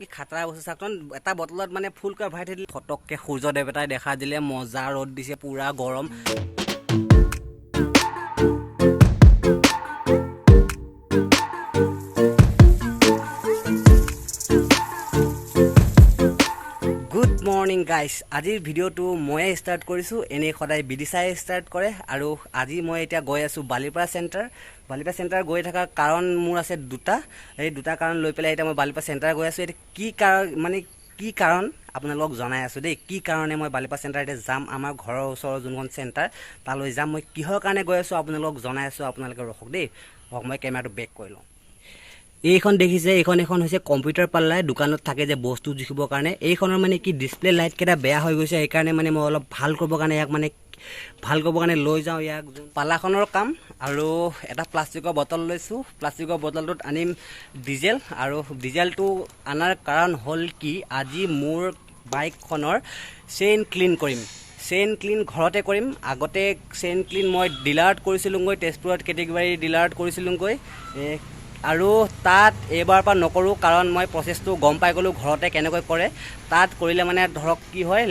কি খাতৰা বস্তু চাকন এটা বটলত মানে ফুলকৈ ভৰাই থৈ দিলে ফটককে সূৰ্যদেৱ এটাই দেখা দিলে মজা ৰ'দ দিছে পুৰা গৰম গুড মৰ্নিং গাইজ আজিৰ ভিডিঅ'টো ময়ে ষ্টাৰ্ট কৰিছোঁ এনেই সদায় বিদিশাই ষ্টাৰ্ট কৰে আৰু আজি মই এতিয়া গৈ আছোঁ বালিপাৰা চেণ্টাৰ গৈ থকাৰ কাৰণ মোৰ আছে দুটা এই দুটা কাৰণ লৈ পেলাই এতিয়া মই বালিপাৰা চেণ্টাৰ গৈ আছোঁ এতিয়া কি কাৰণ আপোনালোকক জনাই আছোঁ দেই কি কাৰণে মই বালিপাৰা চেণ্টাৰ এতিয়া যাম আমাৰ ঘৰৰ ওচৰৰ যোনখন চেণ্টাৰ তালৈ যাম মই কিহৰ কাৰণে গৈ আছোঁ আপোনালোকক জনাই আছোঁ আপোনালোকে ৰখক দেই মই কেমেৰাটো বেক কৰি লওঁ এইখন দেখিছে এইখন হৈছে কম্পিউটাৰ পাল্লাই দোকানত থাকে যে বস্তু জুখিবৰ কাৰণে এইখনৰ মানে কি ডিসপ্লে লাইট কেইটা বেয়া হৈ গৈছে সেইকাৰণে মানে মই অলপ ভাল কৰিবৰ কাৰণে লৈ যাওঁ ইয়াক পাল্লাখনৰ কাম আৰু এটা প্লাষ্টিকৰ বটল লৈছোঁ প্লাষ্টিকৰ বটলটোত আনিম ডিজেল আৰু ডিজেলটো আনাৰ কাৰণ হ'ল কি আজি মোৰ বাইকখনৰ চেইন ক্লিন কৰিম ঘৰতে কৰিম আগতে চেইন ক্লিন মই ডিলাৰত কৰিছিলোঁগৈ তেজপুৰত কেটেগৰী ডিলাৰত কৰিছিলোঁগৈ আৰু তাত এইবাৰ পৰা নকৰোঁ কাৰণ মই প্ৰচেছটো গম পাই গ'লোঁ ঘৰতে কেনেকৈ কৰে তাত কৰিলে মানে ধৰক কি হয়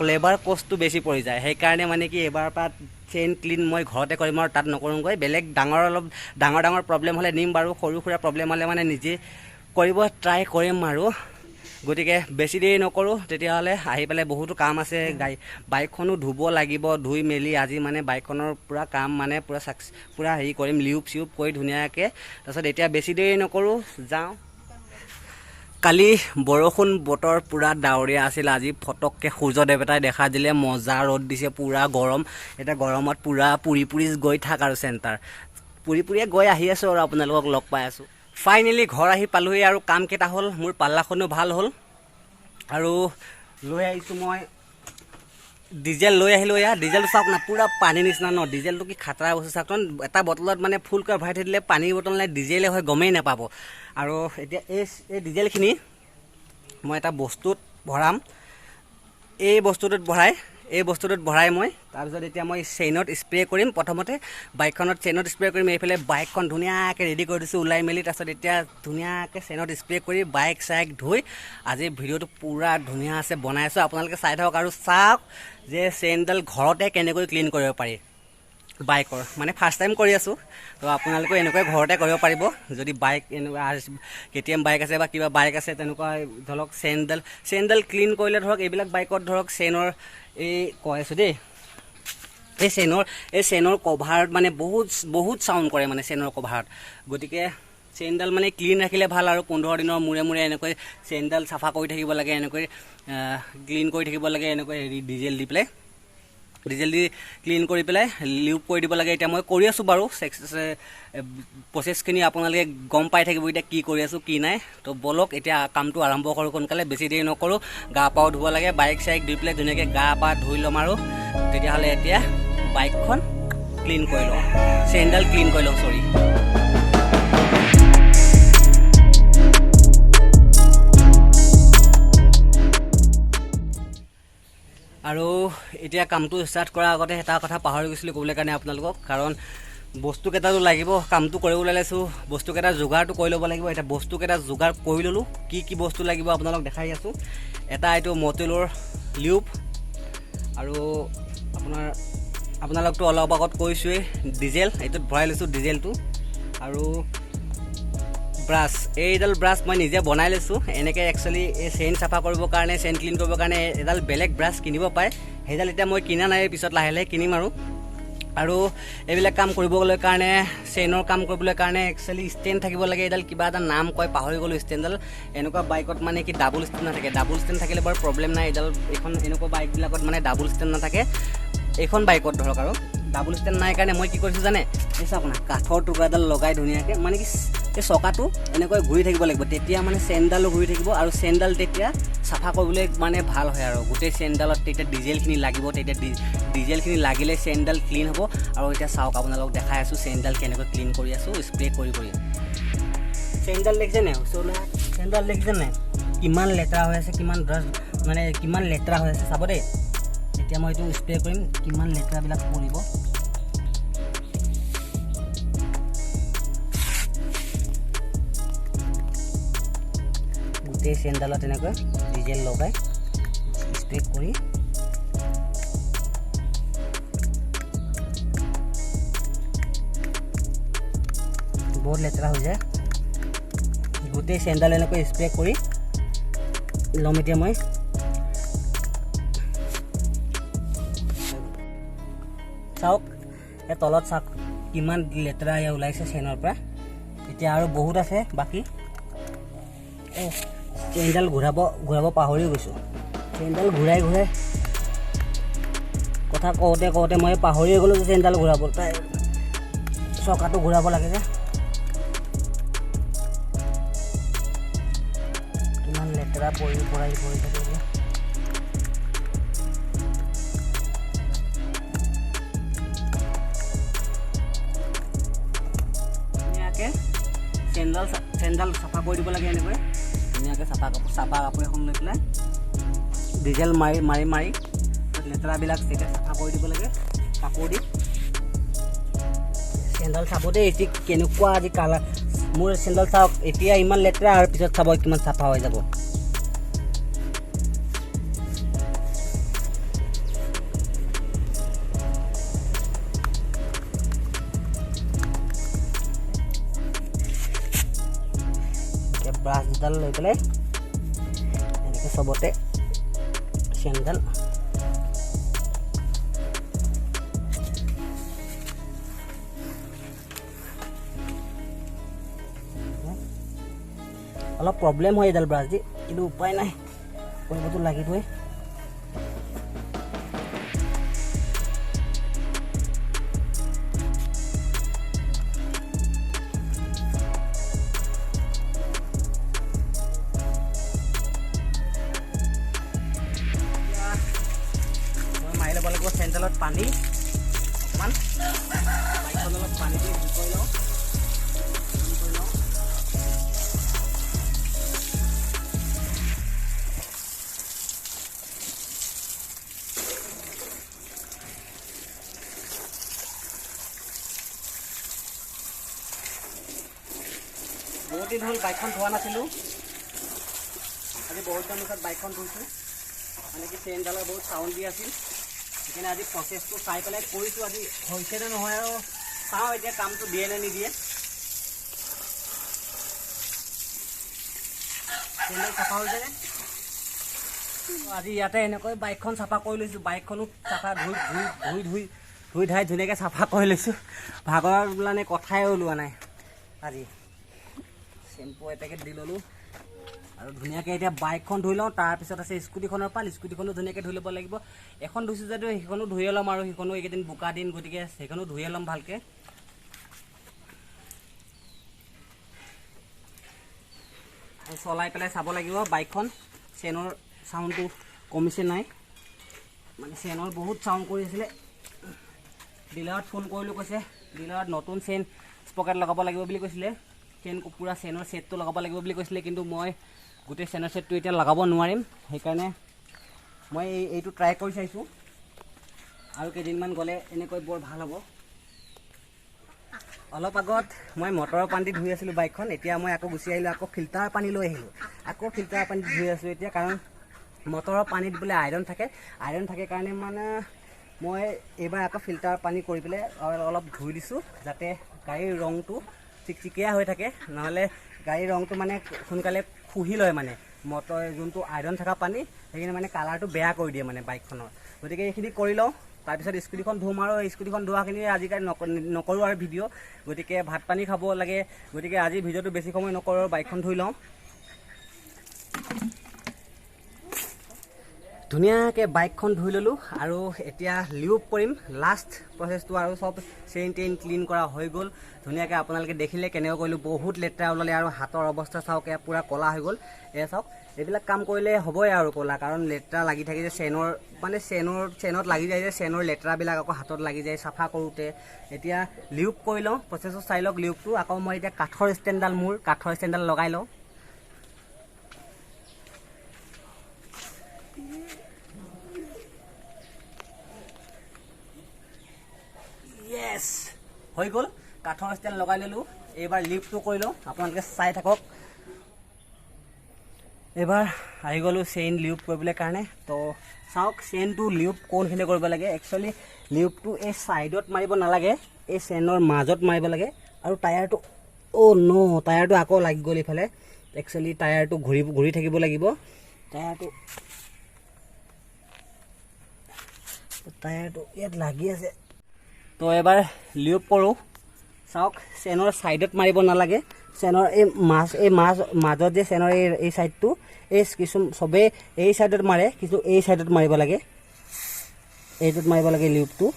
লেবাৰ কষ্টটো বেছি পৰি যায় সেইকাৰণে মানে কি এইবাৰ পৰা চেইন ক্লিন মই ঘৰতে কৰিম আৰু তাত নকৰোঁগৈ বেলেগ অলপ ডাঙৰ প্ৰব্লেম হ'লে নিম বাৰু সৰু সুৰা প্ৰব্লেম হ'লে মানে নিজে কৰিব ট্ৰাই কৰিম আৰু গতিকে বেছি দেৰি নকৰোঁ তেতিয়াহ'লে আহি পেলাই বহুতো কাম আছে বাইকখনো ধুব লাগিব ধুই মেলি আজি মানে বাইকখনৰ পূৰা কাম মানে পূৰা হেৰি কৰিম লিউপ চিউপ কৰি ধুনীয়াকৈ তাৰপিছত এতিয়া বেছি দেৰি নকৰোঁ যাওঁ কালি বৰষুণ বতৰ পূৰা ডাৱৰীয়া আছিল আজি ফটককৈ সূৰ্যদেৱ এটাই দেখা দিলে মজা ৰ'দ দিছে পূৰা গৰম এতিয়া গৰমত পূৰা পুৰি গৈ থাক আৰু চেণ্টাৰ পুৰিয়ে গৈ আহি আছোঁ আৰু আপোনালোকক লগ পাই আছোঁ ফাইনেলি ঘৰ আহি পালোহি আৰু কামকেইটা হ'ল মোৰ পাল্লাখনো ভাল হ'ল আৰু লৈ আহিছোঁ মই ডিজেল লৈ আহিলোঁ এয়া ডিজেলটো চাওক না পূৰা পানী নিচিনা ন ডিজেলটো কি খাতৰা বস্তু চাওকচোন এটা বটলত মানে ফুলকৈ ভৰাই থৈ দিলে পানীৰ বটল নাই ডিজেলে হয় গমেই নাপাব আৰু এতিয়া এই ডিজেলখিনি মই এটা বস্তুত ভৰাম এই বস্তুটোত ভৰাই মই তাৰপিছত এতিয়া মই চেইনত স্প্ৰে কৰিম প্ৰথমতে বাইকখনত চেইনত স্প্ৰে কৰিম এইফালে বাইকখন ধুনীয়াকৈ ৰেডি কৰি দিছোঁ ওলাই মেলি তাৰপিছত এতিয়া ধুনীয়াকৈ চেইনত স্প্ৰে কৰি বাইক ধুই আজি ভিডিঅ'টো পূৰা ধুনীয়া আছে বনাই আছোঁ আপোনালোকে চাই থাকক আৰু চাওক যে চেইনডাল ঘৰতে কেনেকৈ ক্লিন কৰিব পাৰি বাইকৰ মানে ফাৰ্ষ্ট টাইম কৰি আছোঁ তো আপোনালোকে এনেকৈ ঘৰতে কৰিব পাৰিব যদি বাইক এনেকুৱা KTM বাইক আছে বা কিবা বাইক আছে তেনেকুৱা ধৰক চেইনডাল ক্লিন কৰিলে ধৰক এইবিলাক বাইকত ধৰক চেইনৰ এই কৈ আছোঁ দেই এই চেইনৰ কভাৰত মানে বহুত চাউণ্ড কৰে মানে চেইনৰ কভাৰত গতিকে চেইনডাল মানে ক্লিন ৰাখিলে ভাল আৰু 15 দিনৰ মূৰে এনেকৈ চেইনডাল চাফা কৰি থাকিব লাগে এনেকৈ ক্লিন কৰি থাকিব লাগে এনেকৈ হেৰি ডিজেল দি ক্লিন কৰি পেলাই লিউপ কৰি দিব লাগে এতিয়া মই কৰি আছোঁ বাৰু প্ৰচেছখিনি আপোনালোকে গম পাই থাকিব এতিয়া কি কৰি আছোঁ কি নাই তো বলক এতিয়া কামটো আৰম্ভ কৰোঁ সোনকালে বেছি দেৰি নকৰোঁ গা পাও ধুব লাগে বাইক ধুই পেলাই ধুনীয়াকৈ গা পা ধুই ল'ম আৰু তেতিয়াহ'লে এতিয়া বাইকখন ক্লিন কৰি লওঁ চেইনডাল ক্লিন কৰি লওঁ চৰি আৰু এতিয়া কামটো ষ্টাৰ্ট কৰাৰ আগতে এটা কথা পাহৰি গৈছিলোঁ ক'বলৈ কাৰণে আপোনালোকক কাৰণ বস্তুকেইটাতো লাগিব কামটো কৰিব ওলাইছোঁ বস্তুকেইটা যোগাৰটো কৰি ল'ব লাগিব এতিয়া বস্তুকেইটা যোগাৰ কৰি ল'লোঁ কি বস্তু লাগিব আপোনালোকক দেখাই আছোঁ এটা এইটো মটিলৰ লিউপ আৰু আপোনালোকতো অলপ আগত কৈছোঁৱেই ডিজেল এইটোত ভৰাই লৈছোঁ ডিজেলটো আৰু ব্ৰাছ এইডাল ব্ৰাছ মই নিজে বনাই লৈছোঁ এনেকৈ একচুৱেলি এই চেইন চাফা কৰিবৰ কাৰণে চেইন ক্লিন কৰিবৰ কাৰণে এডাল বেলেগ ব্ৰাছ কিনিব পায় সেইডাল এতিয়া মই কিনা নাই পিছত লাহে কিনিম আৰু এইবিলাক কাম কৰিবলৈ কাৰণে চেইনৰ কাম কৰিবলৈ কাৰণে একচুৱেলি ষ্টেণ্ড থাকিব লাগে এইডাল কিবা এটা নাম কয় পাহৰি গ'লোঁ ষ্টেণ্ডডাল এনেকুৱা বাইকত মানে কি ডাবল ষ্টেণ্ড নাথাকে ডাবল ষ্টেণ্ড থাকিলে বাৰু প্ৰব্লেম নাই এইখন এনেকুৱা বাইকবিলাকত মানে ডাবল ষ্টেণ্ড নাথাকে এইখন বাইকত ধৰক আৰু ডাবল ষ্টেণ্ড নাই কাৰণে মই কি কৰিছোঁ জানে এই চাওক না কাঠৰ টুকুৰাডাল লগাই ধুনীয়াকৈ মানে কি এই চকাটো এনেকৈ ঘূৰি থাকিব লাগিব তেতিয়া মানে চেইনডালো ঘূৰি থাকিব আৰু চেইনডাল তেতিয়া চাফা কৰিবলৈ মানে ভাল হয় আৰু গোটেই চেইনডালত তেতিয়া ডিজেলখিনি লাগিব তেতিয়া ডিজেলখিনি লাগিলে চেইনডাল ক্লিন হ'ব আৰু এতিয়া চাওক আপোনালোকক দেখাই আছোঁ চেইনডাল কেনেকৈ ক্লিন কৰি আছোঁ স্প্ৰে কৰি চেইনডাল দেখিছে নাই চেইনডাল দেখিছে নাই কিমান লেতেৰা হৈ আছে কিমান লেতেৰা হৈ আছে চাব দেই এতিয়া মই এইটো স্প্ৰে কৰিম কিমান লেতেৰাবিলাক পৰিব গোটেই চেইনডালত এনেকৈ ডিজেল লগাই স্প্ৰে কৰি বহুত লেতেৰা হৈ যায়। গোটেই চেইনডাল এনেকৈ স্প্ৰে কৰি ল'ম এতিয়া মই। চাওক এই তলত চাওক কিমান লেতেৰা ওলাইছে চেইনৰ পৰা। এতিয়া আৰু বহুত আছে বাকী। চেইনডাল ঘূৰাব পাহৰি গৈছোঁ। চেইনডাল ঘূৰাই কথা কওঁতে মই পাহৰিয়ে গ'লোঁ যে চেইনডাল ঘূৰাব। তাই চকাটো ঘূৰাব লাগে যে। কিমান লেতেৰা পৰি থাকে। চেইনডাল চাফা কৰি দিব লাগে এনেকৈ ধুনীয়াকৈ চাফা কাপোৰ এখন লৈ পেলাই ডিজেল মাৰি লেতেৰাবিলাক তেতিয়া চাফা কৰি দিব লাগে কাপোৰ দি। চেইনডাল চাব দেই এতিয়া কেনেকুৱা আজি কালাৰ। মোৰ চেইনডাল চাওক এতিয়া ইমান লেতেৰা আৰু পিছত চাব কিমান চাফা হৈ যাব। ব্ৰাছ দুডাল লৈ পেলাই এনেকৈ চবতে চেইনডাল অলপ প্ৰব্লেম হয় এডাল ব্ৰাছ দি, কিন্তু উপায় নাই, কৰিবতো লাগিবই। মাৰি ল'ব লাগিব চেইনডালত পানী অকণমান, বাইকখন অলপ পানী দি কৰি লওঁ। বহুত দিন হ'ল বাইকখন ধোৱা নাছিলোঁ, আজি বহুত দিনৰ পিছত বাইকখন ধুইছোঁ। মানে কি চেইনডালৰ বহুত চাউণ্ড দি আছিল, সেইকাৰণে আজি প্ৰচেছটো চাই পেলাই কৰিছোঁ। আজি হৈছে নে নহয় আৰু চাওঁ এতিয়া কামটো দিয়ে নে নিদিয়ে। চেইনডাল চাফা হৈছেনে? আজি ইয়াতে এনেকৈ বাইকখন চাফা কৰি লৈছোঁ। বাইকখনো চাফা ধুই ধাই ধুনীয়াকৈ চাফা কৰি লৈছোঁ। ভাগৰ বোলানে কথাই ওলোৱা নাই। আজি চেম্পু এপেকেট দি ল'লোঁ আৰু ধুনীয়াকৈ এতিয়া বাইকখন ধুই লওঁ। তাৰপিছত আছে স্কুটিখনৰ পৰা, স্কুটিখনো ধুনীয়াকৈ ধুই ল'ব লাগিব। এখন ধুইছোঁ যদিও সেইখনো ধুই ল'ম, আৰু সেইখনো এইকেইদিন বোকা দিন, গতিকে সেইখনো ধুই ল'ম ভালকৈ। চলাই পেলাই চাব লাগিব বাইকখন চেইনৰ চাউণ্ডটো কমিছে নাই। মানে চেইনৰ বহুত চাউণ্ড কৰি আছিলে। ডিলাৰত ফোন কৰিলোঁ, কৈছে ডিলাৰত নতুন চেইন স্পকেট লগাব লাগিব বুলি কৈছিলে। চেইন পূৰা চেইনৰ ছেটটো লগাব লাগিব বুলি কৈছিলে, কিন্তু মই গোটেই চেইনৰ ছেটটো এতিয়া লগাব নোৱাৰিম। সেইকাৰণে মই এইটো ট্ৰাই কৰি চাইছোঁ, আৰু কেইদিনমান গ'লে এনেকৈ বৰ ভাল হ'ব। অলপ আগত মই মটৰৰ পানী দি ধুই আছিলোঁ বাইকখন, এতিয়া মই আকৌ গুচি আহিলোঁ, আকৌ ফিল্টাৰ পানী লৈ আহিলোঁ। আকৌ ফিল্টাৰ পানী ধুই আছোঁ এতিয়া, কাৰণ মটৰৰ পানীত বোলে আইৰণ থাকে কাৰণে মানে মই এইবাৰ আকৌ ফিল্টাৰ পানী কৰি পেলাই অলপ ধুই দিছোঁ, যাতে গাড়ীৰ ৰংটো চিকচিকীয়া হৈ থাকে। নহ'লে গাড়ীৰ ৰংটো মানে সোনকালে শুহি লয়, মানে মটৰ যোনটো আইৰণ থকা পানী সেইখিনি মানে কালাৰটো বেয়া কৰি দিয়ে মানে বাইকখনৰ। গতিকে এইখিনি কৰি লওঁ, তাৰপিছত স্কুটিখন ধুম। আৰু স্কুটিখন ধোৱাখিনি আজিকালি নকৰোঁ আৰু ভিডিঅ', গতিকে ভাত পানী খাব লাগে, গতিকে আজি ভিডিঅ'টো বেছি সময় নকৰোঁ, বাইকখন ধুই লওঁ। ধুনীয়াকৈ বাইকখন ধুই ল'লোঁ, আৰু এতিয়া লিউপ কৰিম লাষ্ট প্ৰচেছটো। আৰু চব চেইন টেইন ক্লিন কৰা হৈ গ'ল ধুনীয়াকৈ। আপোনালোকে দেখিলে কেনেকৈ কৰিলোঁ, বহুত লেতেৰা ওলালে, আৰু হাতৰ অৱস্থা চাওক, এয়া পূৰা ক'লা হৈ গ'ল। এয়া চাওক, এইবিলাক কাম কৰিলে হ'বই আৰু ক'লা, কাৰণ লেতেৰা লাগি থাকে যে চেইনত লাগি যায় যে, চেইনৰ লেতেৰাবিলাক আকৌ হাতত লাগি যায় চাফা কৰোঁতে। এতিয়া লিউপ কৰি লওঁ, প্ৰচেছটো চাই লওক লিউপটো। আকৌ মই এতিয়া কাঠৰ ষ্টেণ্ডডাল লগাই লওঁ। য়েছ, হৈ গ'ল, কাঠৰ ষ্টেণ্ড লগাই ল'লোঁ। এইবাৰ লিফ্টটো কৰি লওঁ, আপোনালোকে চাই থাকক। এবাৰ আহি গ'লোঁ চেইন লিউপ কৰিবলৈ কাৰণে। তো চাওক চেইনটো লিউপ কোনখিনি কৰিব লাগে। একচুৱেলি লিউপটো এই ছাইডত মাৰিব নালাগে, এই চেইনৰ মাজত মাৰিব লাগে। আৰু টায়াৰটো টায়াৰটো আকৌ লাগি গ'ল ইফালে। একচুৱেলি টায়াৰটো ঘূৰি থাকিব লাগিব। টায়াৰটো ইয়াত লাগি আছে। তো এবাৰ লিউপ কৰোঁ। চাওক চেইনৰ ছাইডত মাৰিব নালাগে, চেইনৰ এই মাজত যে চেইনৰ এই ছাইডটো চবেই এই ছাইডত মাৰে, কিন্তু এই ছাইডত মাৰিব লাগে, এইটোত মাৰিব লাগে লিউপটো।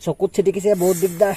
চকুত ছিটিকিছে, বহুত দিগদাৰ।